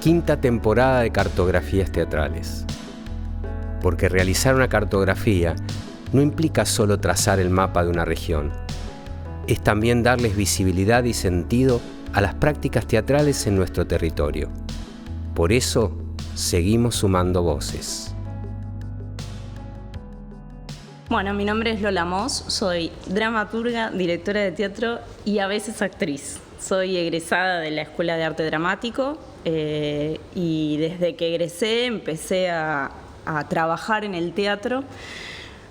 quinta temporada de Cartografías Teatrales. Porque realizar una cartografía no implica solo trazar el mapa de una región, es también darles visibilidad y sentido a las prácticas teatrales en nuestro territorio. Por eso, seguimos sumando voces. Bueno, mi nombre es Lola Moss, soy dramaturga, directora de teatro y a veces actriz. Soy egresada de la Escuela de Arte Dramático y desde que egresé empecé a trabajar en el teatro.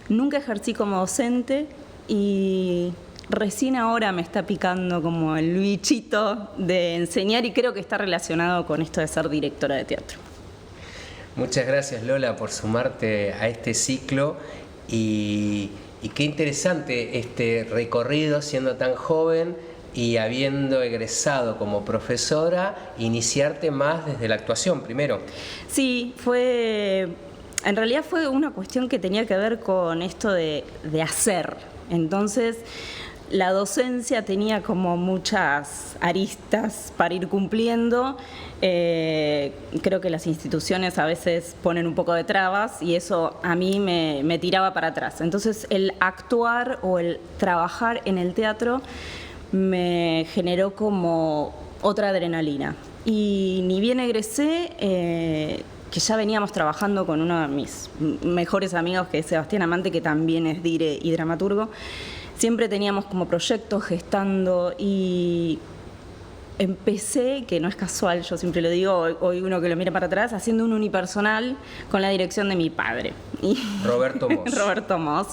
Nunca ejercí como docente y recién ahora me está picando como el bichito de enseñar y creo que está relacionado con esto de ser directora de teatro. Muchas gracias, Lola, por sumarte a este ciclo y qué interesante este recorrido siendo tan joven y habiendo egresado como profesora, iniciarte más desde la actuación primero. Sí, en realidad fue una cuestión que tenía que ver con esto de hacer. Entonces, la docencia tenía como muchas aristas para ir cumpliendo. Creo que las instituciones a veces ponen un poco de trabas y eso a mí me tiraba para atrás. Entonces, el actuar o el trabajar en el teatro me generó como otra adrenalina. Y ni bien egresé, que ya veníamos trabajando con uno de mis mejores amigos, que es Sebastián Amante, que también es dire y dramaturgo. Siempre teníamos como proyectos gestando y empecé, que no es casual, yo siempre lo digo, hoy uno que lo mira para atrás, haciendo un unipersonal con la dirección de mi padre. Roberto Moss. Roberto Moss,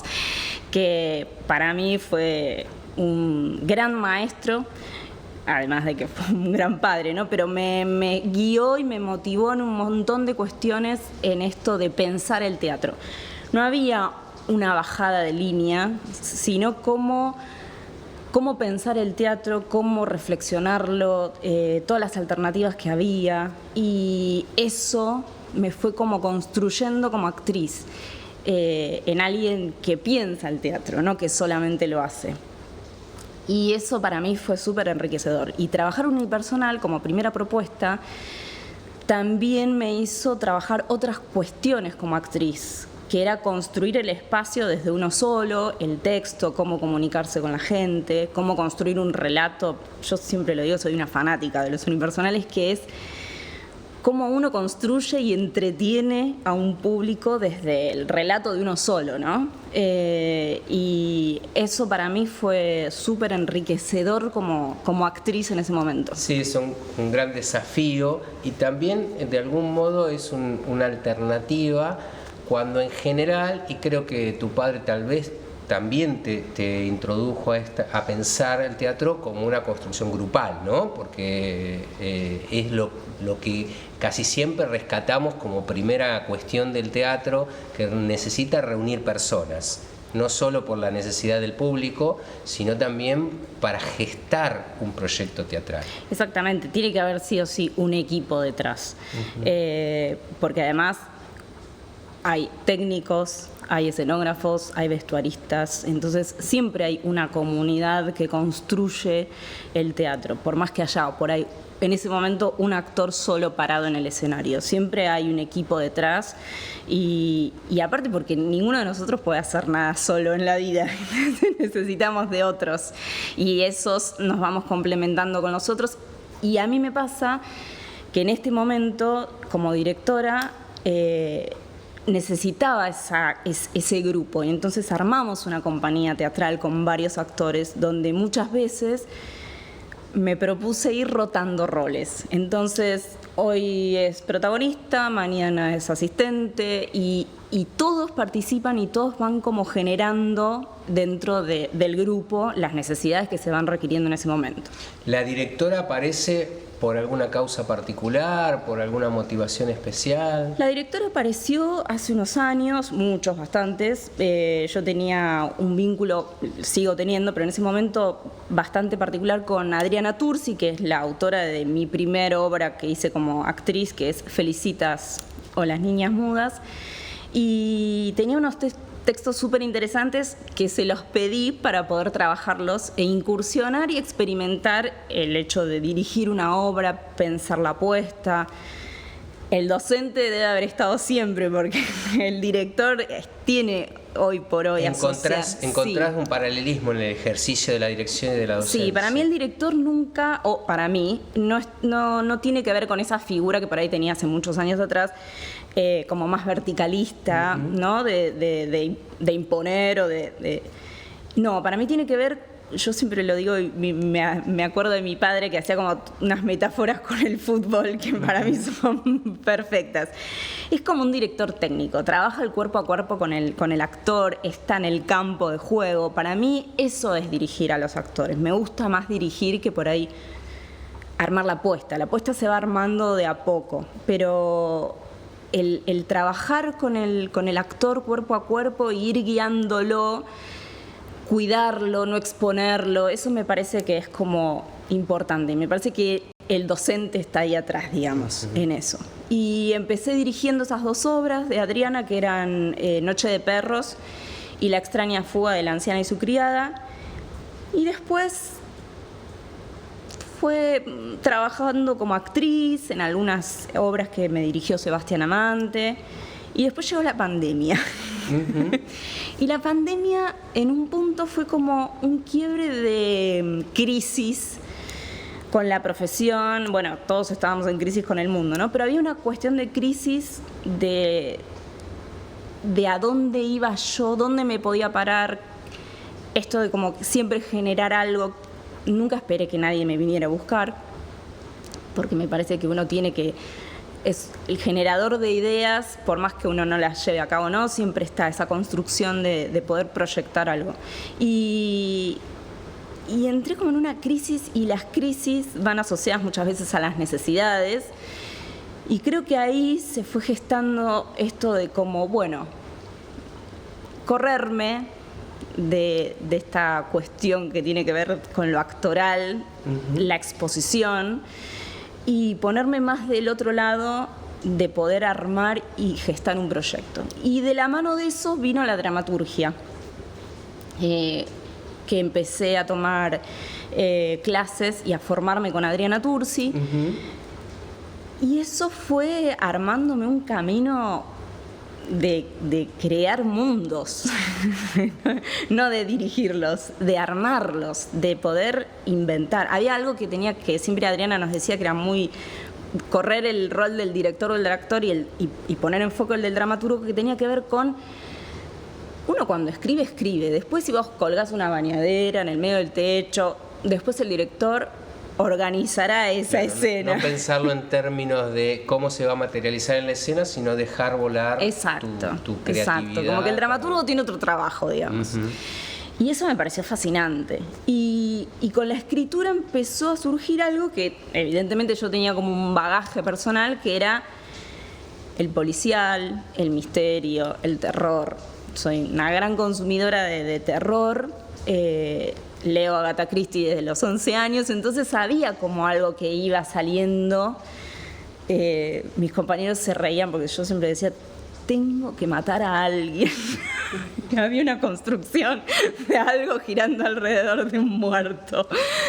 que para mí fue un gran maestro, además de que fue un gran padre, ¿no? Pero me guió y me motivó en un montón de cuestiones en esto de pensar el teatro. No había una bajada de línea, sino cómo pensar el teatro, cómo reflexionarlo, todas las alternativas que había, y eso me fue como construyendo como actriz, en alguien que piensa el teatro, no que solamente lo hace. Y eso para mí fue súper enriquecedor. Y trabajar unipersonal como primera propuesta también me hizo trabajar otras cuestiones como actriz, que era construir el espacio desde uno solo, el texto, cómo comunicarse con la gente, cómo construir un relato. Yo siempre lo digo, soy una fanática de los unipersonales, que es cómo uno construye y entretiene a un público desde el relato de uno solo, ¿no? Y eso para mí fue súper enriquecedor como actriz en ese momento. Sí, es un gran desafío y también de algún modo es una alternativa cuando en general, y creo que tu padre tal vez también te introdujo a pensar el teatro como una construcción grupal, ¿no? Porque es lo que casi siempre rescatamos como primera cuestión del teatro, que necesita reunir personas, no solo por la necesidad del público, sino también para gestar un proyecto teatral. Exactamente, tiene que haber sí o sí un equipo detrás, porque además hay técnicos, hay escenógrafos, hay vestuaristas, entonces siempre hay una comunidad que construye el teatro, por más que haya por ahí en ese momento un actor solo parado en el escenario, siempre hay un equipo detrás y aparte porque ninguno de nosotros puede hacer nada solo en la vida, necesitamos de otros y esos nos vamos complementando con los otros. Y a mí me pasa que en este momento como directora necesitaba ese grupo y entonces armamos una compañía teatral con varios actores donde muchas veces me propuse ir rotando roles. Entonces hoy es protagonista, mañana es asistente y todos participan y todos van como generando dentro del grupo las necesidades que se van requiriendo en ese momento. ¿La directora aparece por alguna causa particular, por alguna motivación especial? La directora apareció hace unos años, muchos, bastantes. Yo tenía un vínculo, sigo teniendo, pero en ese momento bastante particular con Adriana Tursi, que es la autora de mi primera obra que hice como actriz, que es Felicitas o Las Niñas Mudas. Y tenía unos textos súper interesantes que se los pedí para poder trabajarlos e incursionar y experimentar el hecho de dirigir una obra, pensar la puesta. El docente debe haber estado siempre, porque el director tiene hoy por hoy Encontrás un paralelismo en el ejercicio de la dirección y de la docencia. Sí, para mí el director nunca, o para mí, no tiene que ver con esa figura que por ahí tenía hace muchos años atrás, como más verticalista, ¿no? De imponer o de... No, para mí tiene que ver... Yo siempre lo digo y me acuerdo de mi padre que hacía como unas metáforas con el fútbol que para mí son perfectas. Es como un director técnico, trabaja el cuerpo a cuerpo con el actor, está en el campo de juego. Para mí eso es dirigir a los actores. Me gusta más dirigir que por ahí armar la puesta. La puesta se va armando de a poco, pero el trabajar con el actor cuerpo a cuerpo e ir guiándolo, cuidarlo, no exponerlo, eso me parece que es como importante. Y me parece que el docente está ahí atrás, digamos, en eso. Y empecé dirigiendo esas dos obras de Adriana, que eran Noche de Perros y La extraña fuga de la anciana y su criada. Y después fue trabajando como actriz en algunas obras que me dirigió Sebastián Amante. Y después llegó la pandemia. Y la pandemia en un punto fue como un quiebre de crisis con la profesión. Bueno, todos estábamos en crisis con el mundo, ¿no? Pero había una cuestión de crisis de a dónde iba yo, dónde me podía parar. Esto de como siempre generar algo. Nunca esperé que nadie me viniera a buscar, porque me parece que uno tiene que... Es el generador de ideas, por más que uno no las lleve a cabo, ¿no? Siempre está esa construcción de poder proyectar algo. Y entré como en una crisis, y las crisis van asociadas muchas veces a las necesidades. Y creo que ahí se fue gestando esto de como, bueno, correrme de esta cuestión que tiene que ver con lo actoral, la exposición, y ponerme más del otro lado de poder armar y gestar un proyecto. Y de la mano de eso vino la dramaturgia, que empecé a tomar clases y a formarme con Adriana Tursi. Y eso fue armándome un camino de crear mundos, no de dirigirlos, de armarlos, de poder inventar. Había algo que siempre Adriana nos decía, que era muy correr el rol del director o del actor y poner en foco el del dramaturgo, que tenía que ver con uno cuando escribe, después si vos colgás una bañadera en el medio del techo, después el director organizará esa escena. No pensarlo en términos de cómo se va a materializar en la escena, sino dejar volar tu creatividad. Exacto, como que el dramaturgo tiene otro trabajo, digamos. Y eso me pareció fascinante. Y con la escritura empezó a surgir algo que evidentemente yo tenía como un bagaje personal, que era el policial, el misterio, el terror. Soy una gran consumidora de terror. Leo Agatha Christie desde los 11 años, entonces había como algo que iba saliendo. Mis compañeros se reían porque yo siempre decía, tengo que matar a alguien. Había una construcción de algo girando alrededor de un muerto.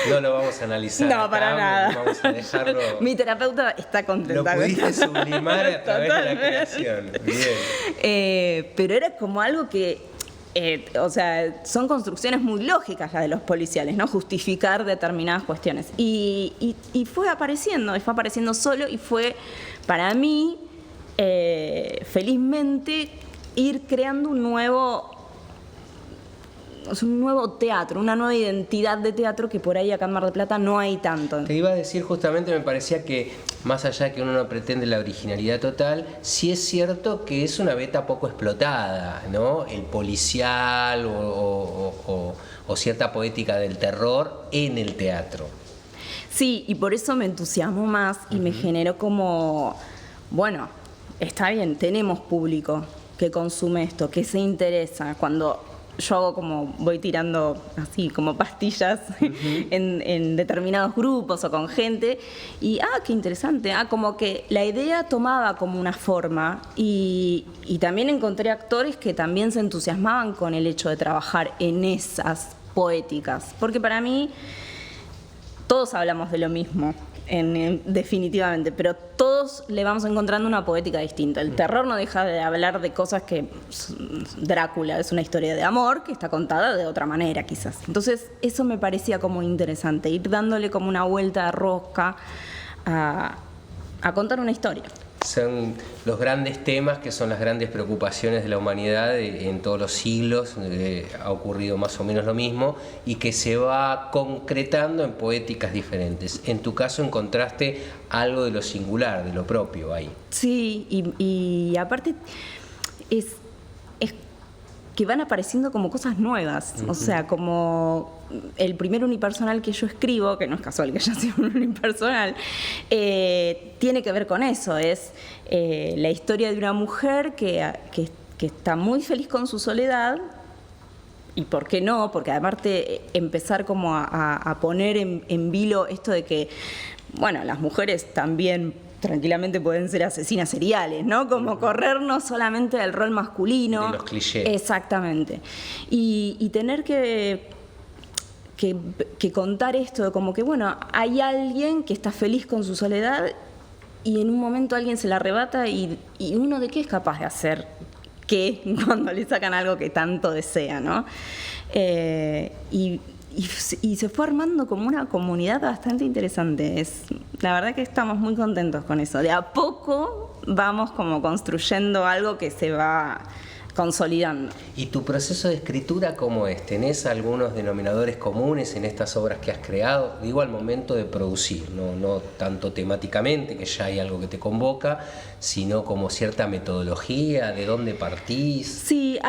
No lo vamos a analizar. No, para nada. Vamos a dejarlo. Mi terapeuta está contenta. Lo pudiste sublimar a través de la creación. Bien. Pero era como algo que... o sea, son construcciones muy lógicas las de los policiales, ¿no? Justificar determinadas cuestiones. Y fue apareciendo solo, y fue para mí, felizmente, ir creando un nuevo teatro, una nueva identidad de teatro que por ahí acá en Mar del Plata no hay tanto. Te iba a decir justamente, me parecía que más allá que uno no pretende la originalidad total, sí es cierto que es una beta poco explotada, ¿no? El policial o cierta poética del terror en el teatro. Sí, y por eso me entusiasmó más y me generó como, bueno, está bien, tenemos público que consume esto, que se interesa. Cuando yo hago como, voy tirando así como pastillas en determinados grupos o con gente, y qué interesante, como que la idea tomaba como una forma, y también encontré actores que también se entusiasmaban con el hecho de trabajar en esas poéticas, porque para mí todos hablamos de lo mismo, definitivamente, pero todos le vamos encontrando una poética distinta. El terror no deja de hablar de cosas que Drácula es una historia de amor que está contada de otra manera, quizás. Entonces, eso me parecía como interesante, ir dándole como una vuelta de rosca a contar una historia. Son los grandes temas que son las grandes preocupaciones de la humanidad en todos los siglos. Ha ocurrido más o menos lo mismo y que se va concretando en poéticas diferentes. En tu caso encontraste algo de lo singular, de lo propio ahí. Sí, y aparte es que van apareciendo como cosas nuevas, o sea, como el primer unipersonal que yo escribo, que no es casual que haya sido un unipersonal, tiene que ver con eso, es la historia de una mujer que está muy feliz con su soledad, y por qué no, porque aparte empezar como a poner en vilo esto de que, bueno, las mujeres también tranquilamente pueden ser asesinas seriales, ¿no? Como corrernos solamente del rol masculino. De los clichés. Exactamente. Y tener que contar esto de como que, bueno, hay alguien que está feliz con su soledad y en un momento alguien se la arrebata y uno de qué es capaz de hacer qué cuando le sacan algo que tanto desea, ¿no? Y se fue armando como una comunidad bastante interesante. La verdad que estamos muy contentos con eso. De a poco vamos como construyendo algo que se va consolidando. ¿Y tu proceso de escritura cómo es? ¿Tenés algunos denominadores comunes en estas obras que has creado? Digo, al momento de producir, no tanto temáticamente, que ya hay algo que te convoca, sino como cierta metodología, ¿de dónde partís? Sí,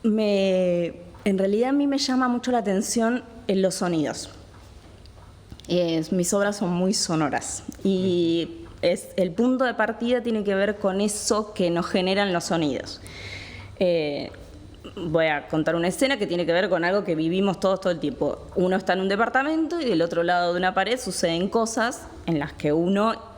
en realidad a mí me llama mucho la atención en los sonidos. Mis obras son muy sonoras y el punto de partida tiene que ver con eso que nos generan los sonidos. Voy a contar una escena que tiene que ver con algo que vivimos todos todo el tiempo. Uno está en un departamento y del otro lado de una pared suceden cosas en las que uno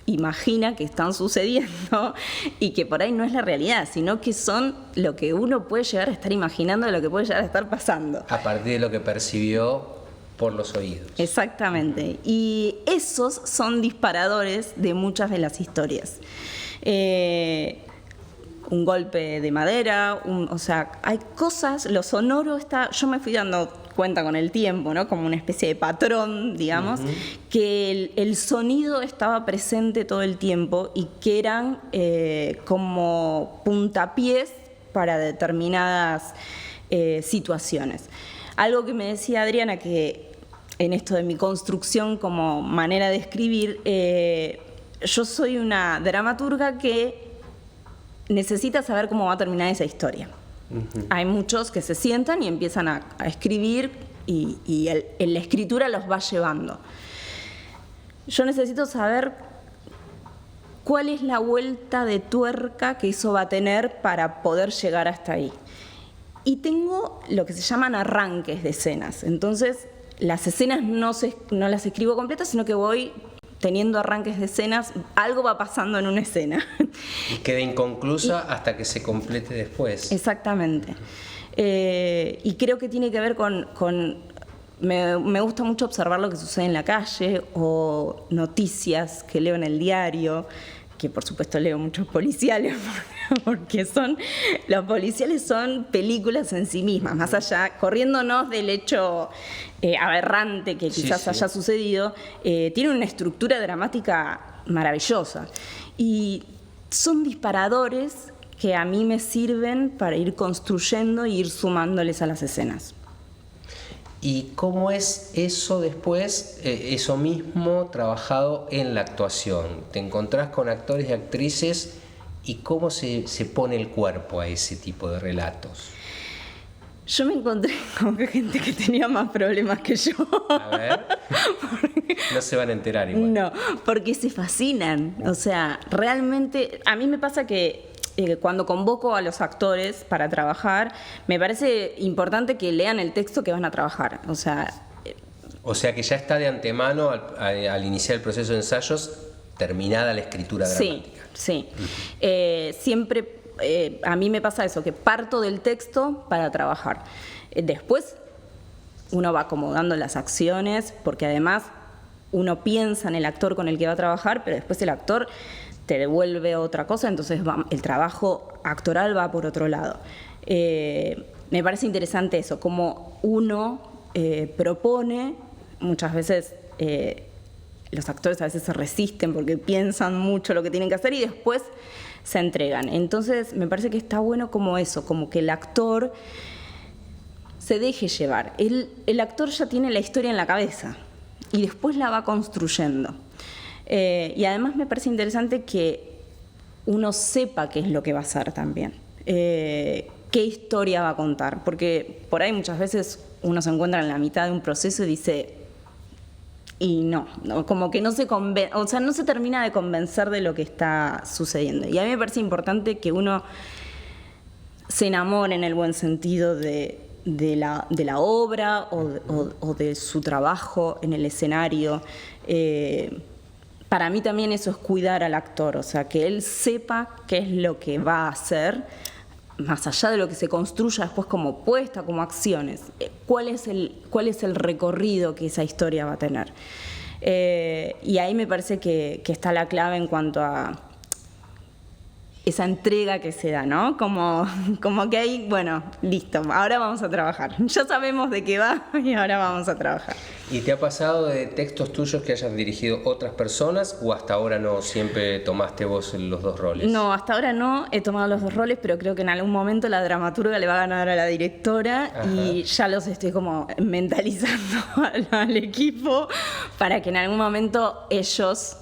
imagina que están sucediendo y que por ahí no es la realidad, sino que son lo que uno puede llegar a estar imaginando de lo que puede llegar a estar pasando. A partir de lo que percibió por los oídos. Exactamente. Y esos son disparadores de muchas de las historias. Un golpe de madera, o sea, hay cosas, lo sonoro yo me fui dando cuenta con el tiempo, ¿no? Como una especie de patrón, digamos, que el sonido estaba presente todo el tiempo y que eran como puntapiés para determinadas situaciones. Algo que me decía Adriana, que en esto de mi construcción como manera de escribir, yo soy una dramaturga que necesita saber cómo va a terminar esa historia. Hay muchos que se sientan y empiezan a escribir y la escritura los va llevando. Yo necesito saber cuál es la vuelta de tuerca que eso va a tener para poder llegar hasta ahí. Y tengo lo que se llaman arranques de escenas. Entonces, las escenas no las escribo completas, sino que voy teniendo arranques de escenas, algo va pasando en una escena. Y queda inconclusa hasta que se complete después. Exactamente. Y creo que tiene que ver me gusta mucho observar lo que sucede en la calle o noticias que leo en el diario, que por supuesto leo muchos policiales, porque los policiales son películas en sí mismas, más allá, corriéndonos del hecho aberrante que quizás haya sucedido, tiene una estructura dramática maravillosa. Y son disparadores que a mí me sirven para ir construyendo e ir sumándoles a las escenas. ¿Y cómo es eso después, eso mismo trabajado en la actuación? ¿Te encontrás con actores y actrices y cómo se pone el cuerpo a ese tipo de relatos? Yo me encontré con gente que tenía más problemas que yo. A ver, no se van a enterar igual. No, porque se fascinan. O sea, realmente, a mí me pasa que cuando convoco a los actores para trabajar, me parece importante que lean el texto que van a trabajar. O sea que ya está de antemano, al iniciar el proceso de ensayos, terminada la escritura dramática. Sí. Siempre a mí me pasa eso, que parto del texto para trabajar. Después uno va acomodando las acciones, porque además uno piensa en el actor con el que va a trabajar, pero después el actor te devuelve otra cosa, entonces el trabajo actoral va por otro lado. Me parece interesante eso, como uno propone, muchas veces los actores a veces se resisten porque piensan mucho lo que tienen que hacer y después se entregan. Entonces me parece que está bueno como eso, como que el actor se deje llevar. El actor ya tiene la historia en la cabeza y después la va construyendo. Y además me parece interesante que uno sepa qué es lo que va a hacer también, qué historia va a contar, porque por ahí muchas veces uno se encuentra en la mitad de un proceso y dice, y no, como que no se termina de convencer de lo que está sucediendo. Y a mí me parece importante que uno se enamore en el buen sentido de la obra o de su trabajo en el escenario. Para mí también eso es cuidar al actor, o sea, que él sepa qué es lo que va a hacer, más allá de lo que se construya después como puesta, como acciones. ¿Cuál es el recorrido que esa historia va a tener? Y ahí me parece que está la clave en cuanto a esa entrega que se da, ¿no? Como que ahí, bueno, listo, ahora vamos a trabajar. Ya sabemos de qué va y ahora vamos a trabajar. ¿Y te ha pasado de textos tuyos que hayan dirigido otras personas o hasta ahora no, siempre tomaste vos los dos roles? No, hasta ahora no he tomado los dos roles, pero creo que en algún momento la dramaturga le va a ganar a la directora. Ajá. Y ya los estoy como mentalizando al equipo para que en algún momento ellos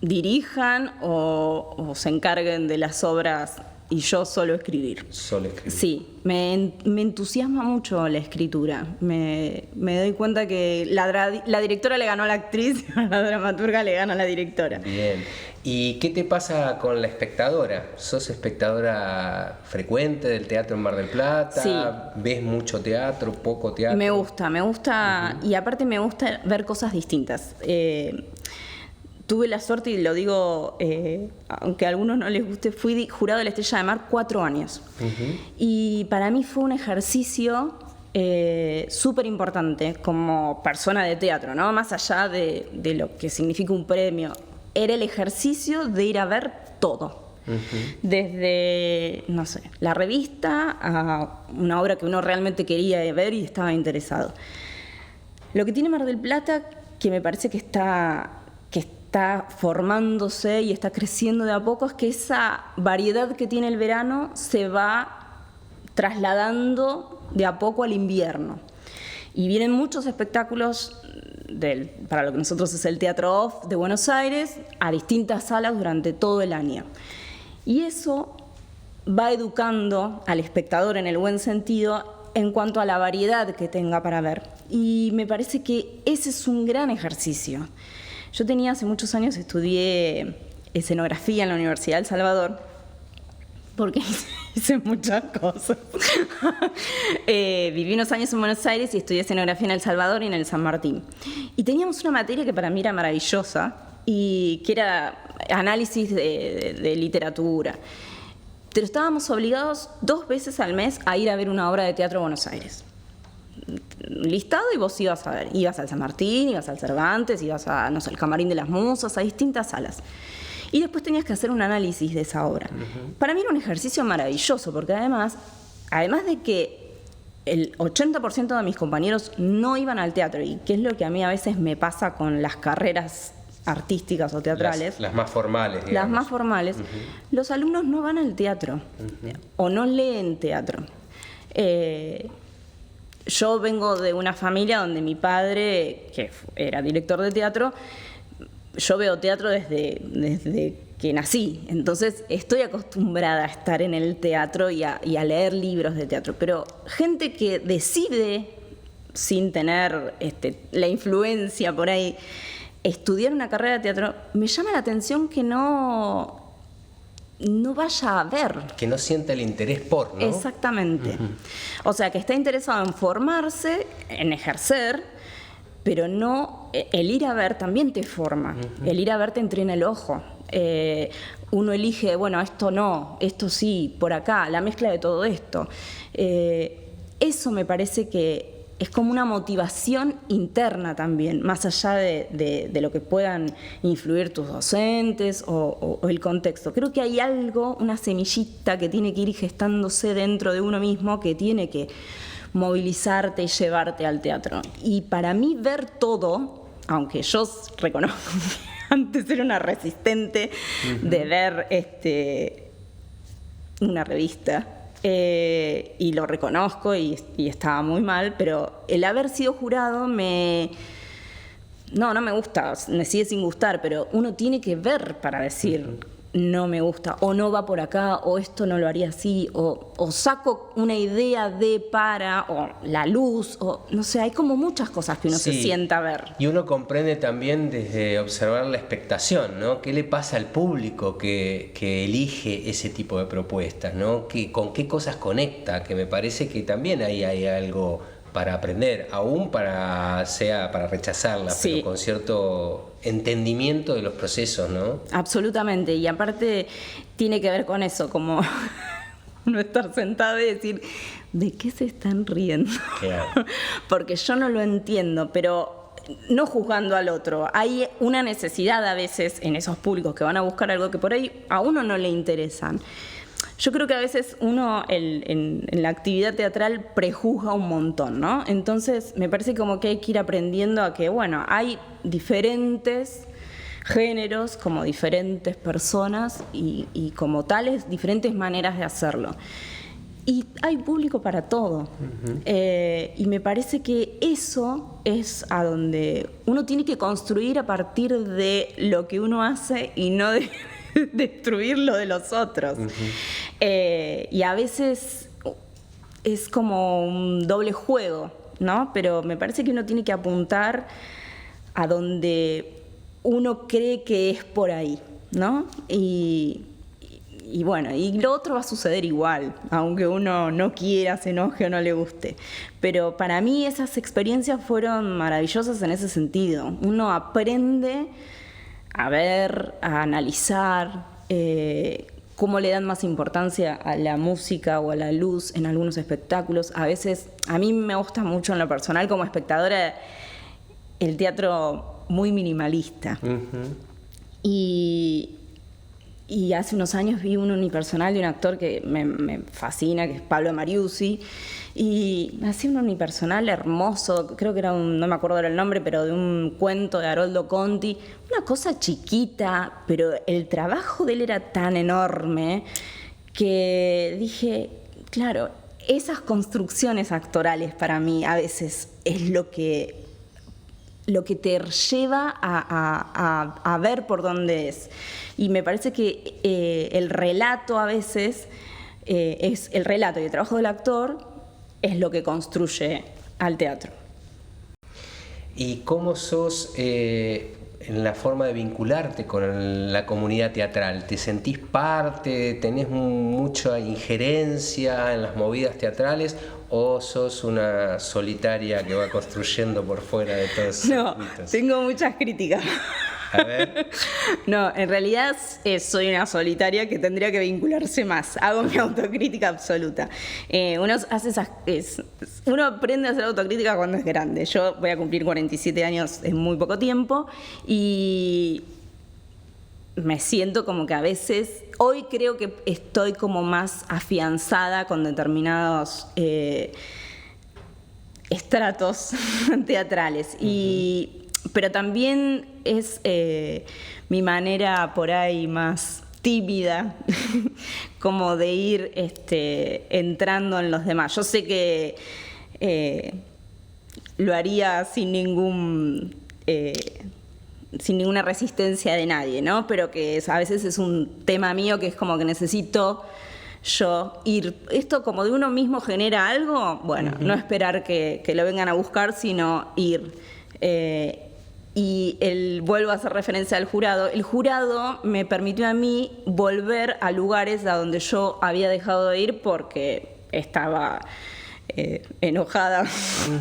dirijan o se encarguen de las obras y yo solo escribir. Solo escribir. Sí, me entusiasma mucho la escritura. Me doy cuenta que la directora le ganó a la actriz y la dramaturga le gana a la directora. Bien. ¿Y qué te pasa con la espectadora? ¿Sos espectadora frecuente del teatro en Mar del Plata? Sí. ¿Ves mucho teatro, poco teatro? Me gusta. Uh-huh. Y aparte me gusta ver cosas distintas. Tuve la suerte, y lo digo, aunque a algunos no les guste, fui jurado de la Estrella de Mar 4 años. Uh-huh. Y para mí fue un ejercicio súper importante como persona de teatro, ¿no? Más allá de lo que significa un premio. Era el ejercicio de ir a ver todo. Uh-huh. Desde, no sé, la revista a una obra que uno realmente quería ver y estaba interesado. Lo que tiene Mar del Plata, que me parece que está formándose y está creciendo de a poco, es que esa variedad que tiene el verano se va trasladando de a poco al invierno. Y vienen muchos espectáculos para lo que nosotros es el Teatro Off de Buenos Aires, a distintas salas durante todo el año. Y eso va educando al espectador en el buen sentido en cuanto a la variedad que tenga para ver. Y me parece que ese es un gran ejercicio. Yo hace muchos años estudié escenografía en la Universidad de El Salvador, porque hice muchas cosas. Viví unos años en Buenos Aires y estudié escenografía en El Salvador y en el San Martín. Y teníamos una materia que para mí era maravillosa, y que era análisis de literatura. Pero estábamos obligados 2 veces al mes a ir a ver una obra de teatro a Buenos Aires. Listado, y vos ibas a ver, ibas al San Martín, ibas al Cervantes, ibas a, no sé, al Camarín de las Musas, a distintas salas. Y después tenías que hacer un análisis de esa obra. Uh-huh. Para mí era un ejercicio maravilloso, porque además de que el 80% de mis compañeros no iban al teatro, y que es lo que a mí a veces me pasa con las carreras artísticas o teatrales. Las más formales, digamos. Las más formales. Uh-huh. Los alumnos no van al teatro, uh-huh, o no leen teatro. Yo vengo de una familia donde mi padre, que era director de teatro, yo veo teatro desde que nací. Entonces estoy acostumbrada a estar en el teatro y a leer libros de teatro. Pero gente que decide, sin tener la influencia por ahí, estudiar una carrera de teatro, me llama la atención que no no vaya a ver. Que no sienta el interés por, ¿no? Exactamente. O sea, que está interesado en formarse, en ejercer, pero no, el ir a ver también te forma. El ir a ver te entrena el ojo. Uno elige, bueno, esto no, esto sí, por acá, la mezcla de todo esto. Eso me parece que es como una motivación interna también, más allá de lo que puedan influir tus docentes o el contexto. Creo que hay algo, una semillita que tiene que ir gestándose dentro de uno mismo, que tiene que movilizarte y llevarte al teatro. Y para mí ver todo, aunque yo reconozco que antes era una resistente de ver una revista, y lo reconozco y estaba muy mal, pero el haber sido jurado no me gusta, me sigue sin gustar, pero uno tiene que ver para decir no me gusta, o no va por acá, o esto no lo haría así, o saco una idea o la luz, o no sé, hay como muchas cosas que uno se sienta a ver. Y uno comprende también desde observar la expectación, ¿no? ¿Qué le pasa al público que elige ese tipo de propuestas, ¿no? ¿Con qué cosas conecta? Que me parece que también ahí hay algo para aprender, aún para rechazarla, pero con cierto entendimiento de los procesos, ¿no? Absolutamente, y aparte tiene que ver con eso, como uno estar sentado y decir, ¿de qué se están riendo? Claro. Porque yo no lo entiendo, pero no juzgando al otro. Hay una necesidad a veces en esos públicos que van a buscar algo que por ahí a uno no le interesan. Yo creo que a veces uno en la actividad teatral prejuzga un montón, ¿no? Entonces me parece como que hay que ir aprendiendo a que, bueno, hay diferentes géneros, como diferentes personas y como tales diferentes maneras de hacerlo. Y hay público para todo. Y me parece que eso es a donde uno tiene que construir a partir de lo que uno hace y no de destruir lo de los otros. Y a veces es como un doble juego, ¿no? Pero me parece que uno tiene que apuntar a donde uno cree que es por ahí, ¿no? Y bueno, y lo otro va a suceder igual, aunque uno no quiera, se enoje o no le guste. Pero para mí esas experiencias fueron maravillosas en ese sentido. Uno aprende a ver, a analizar cómo le dan más importancia a la música o a la luz en algunos espectáculos. A veces, a mí me gusta mucho en lo personal como espectadora el teatro muy minimalista. Y hace unos años vi un unipersonal de un actor que me fascina, que es Pablo Mariucci, y hacía un unipersonal hermoso, creo que era no me acuerdo el nombre, pero de un cuento de Haroldo Conti, una cosa chiquita, pero el trabajo de él era tan enorme que dije, claro, esas construcciones actorales para mí a veces es lo que te lleva a ver por dónde es. Y me parece que el relato a veces, es el relato y el trabajo del actor es lo que construye al teatro. ¿Y cómo sos en la forma de vincularte con la comunidad teatral? ¿Te sentís parte? ¿Tenés mucha injerencia en las movidas teatrales? ¿O sos una solitaria que va construyendo por fuera de todos esos circuitos? Tengo muchas críticas. A ver. No, en realidad soy una solitaria que tendría que vincularse más. Hago mi autocrítica absoluta. Uno aprende a hacer autocrítica cuando es grande. Yo voy a cumplir 47 años en muy poco tiempo y me siento como que a veces, hoy creo que estoy como más afianzada con determinados estratos teatrales. Pero también es mi manera por ahí más tímida como de ir entrando en los demás. Yo sé que lo haría sin ninguna resistencia de nadie, ¿no? Pero que a veces es un tema mío que es como que necesito yo ir. Esto como de uno mismo genera algo, bueno, no esperar que lo vengan a buscar, sino ir. vuelvo a hacer referencia al jurado. El jurado me permitió a mí volver a lugares a donde yo había dejado de ir porque estaba enojada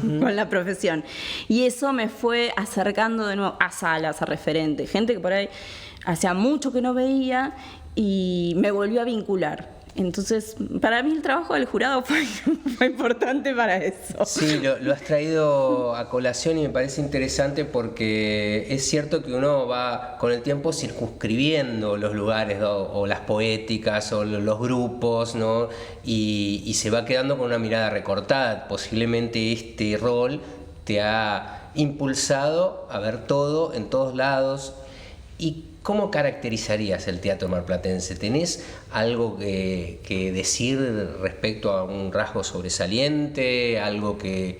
con la profesión. Y eso me fue acercando de nuevo a salas, a referentes, gente que por ahí hacía mucho que no veía y me volvió a vincular. Entonces, para mí el trabajo del jurado fue importante para eso. Sí, lo has traído a colación y me parece interesante porque es cierto que uno va con el tiempo circunscribiendo los lugares, ¿no? O las poéticas o los grupos, ¿no? Y se va quedando con una mirada recortada. Posiblemente este rol te ha impulsado a ver todo en todos lados. ¿Y cómo caracterizarías el teatro marplatense? ¿Tenés algo que decir respecto a un rasgo sobresaliente? ¿Algo que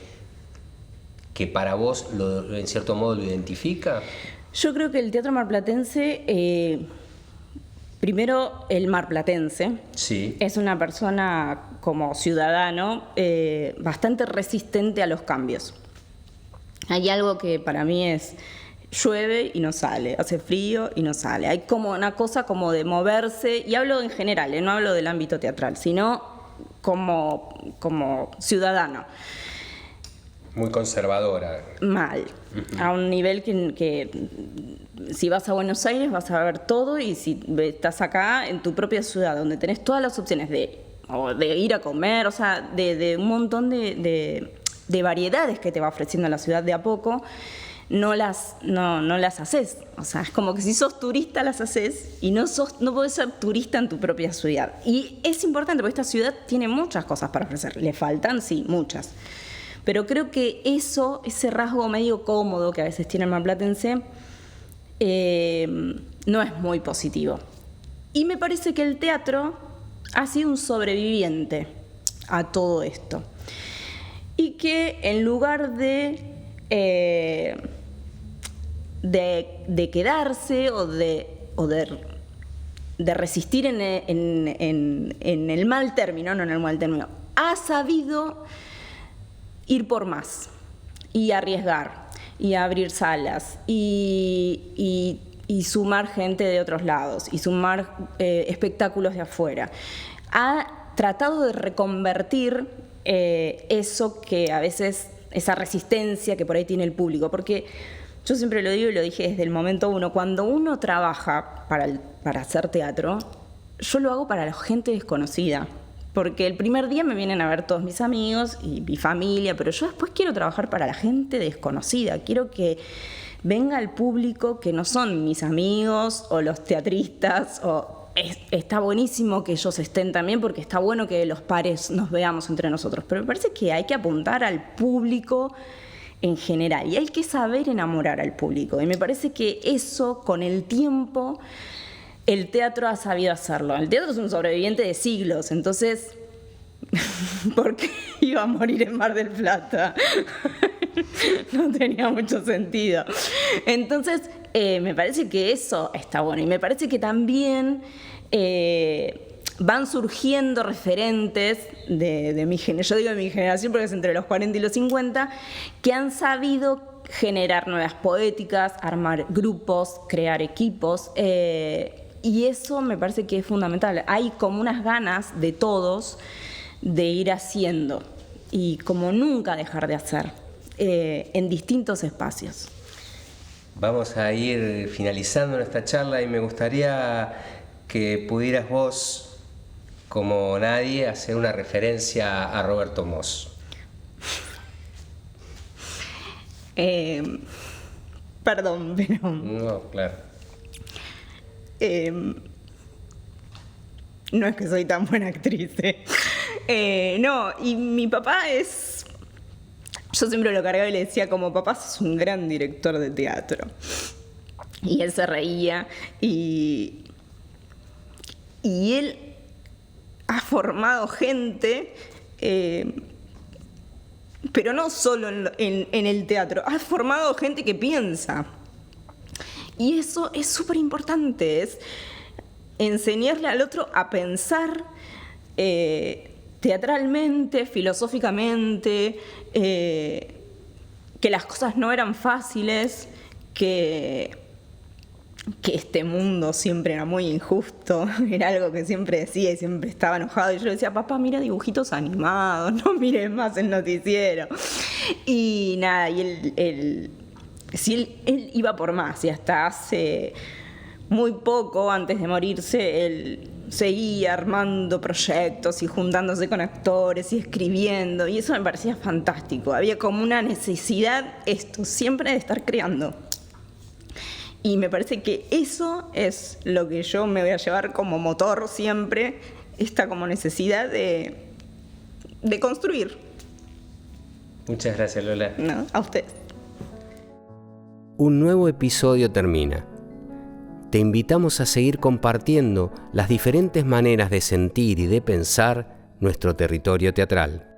para vos en cierto modo lo identifica? Yo creo que el teatro marplatense, primero el marplatense, sí, es una persona como ciudadano bastante resistente a los cambios. Hay algo que para mí es: llueve y no sale, hace frío y no sale. Hay como una cosa como de moverse, y hablo en general, no hablo del ámbito teatral, sino como ciudadano. Muy conservadora. Mal. A un nivel que si vas a Buenos Aires vas a ver todo, y si estás acá en tu propia ciudad, donde tenés todas las opciones de ir a comer, o sea, de un montón de variedades que te va ofreciendo la ciudad de a poco, no las haces. O sea, es como que si sos turista las haces y no podés ser turista en tu propia ciudad. Y es importante porque esta ciudad tiene muchas cosas para ofrecer. Le faltan, sí, muchas. Pero creo que ese rasgo medio cómodo que a veces tiene el marplatense no es muy positivo. Y me parece que el teatro ha sido un sobreviviente a todo esto. Y que en lugar de quedarse o de resistir en el mal término, no en el mal término, ha sabido ir por más y arriesgar y abrir salas y sumar gente de otros lados y sumar espectáculos de afuera. Ha tratado de reconvertir eso que a veces, esa resistencia que por ahí tiene el público, porque yo siempre lo digo y lo dije desde el momento uno: cuando uno trabaja para hacer teatro, yo lo hago para la gente desconocida, porque el primer día me vienen a ver todos mis amigos y mi familia, pero yo después quiero trabajar para la gente desconocida, quiero que venga el público que no son mis amigos o los teatristas. Está buenísimo que ellos estén también, porque está bueno que los pares nos veamos entre nosotros, pero me parece que hay que apuntar al público en general y hay que saber enamorar al público, y me parece que eso con el tiempo el teatro ha sabido hacerlo. El teatro es un sobreviviente de siglos, entonces ¿por qué iba a morir en Mar del Plata? No tenía mucho sentido. Entonces me parece que eso está bueno, y me parece que también van surgiendo referentes de mi generación, yo digo de mi generación porque es entre los 40 y los 50, que han sabido generar nuevas poéticas, armar grupos, crear equipos, y eso me parece que es fundamental. Hay como unas ganas de todos de ir haciendo y como nunca dejar de hacer en distintos espacios. Vamos a ir finalizando nuestra charla y me gustaría que pudieras vos, como nadie, hacer una referencia a Roberto Moss. Perdón, pero... No, claro. No es que soy tan buena actriz. No, y mi papá es... Yo siempre lo cargaba y le decía como: papá, sos un gran director de teatro. Y él se reía y él ha formado gente, pero no solo en el teatro, ha formado gente que piensa. Y eso es súper importante, es enseñarle al otro a pensar teatralmente, filosóficamente, que las cosas no eran fáciles, que este mundo siempre era muy injusto, era algo que siempre decía y siempre estaba enojado. Y yo le decía, papá, mira dibujitos animados, no mires más el noticiero. Y nada, y él iba por más, y hasta hace muy poco, antes de morirse, él seguía armando proyectos y juntándose con actores y escribiendo, y eso me parecía fantástico. Había como una necesidad, siempre de estar creando. Y me parece que eso es lo que yo me voy a llevar como motor siempre, esta como necesidad de construir. Muchas gracias, Lola. No, a usted. Un nuevo episodio termina. Te invitamos a seguir compartiendo las diferentes maneras de sentir y de pensar nuestro territorio teatral.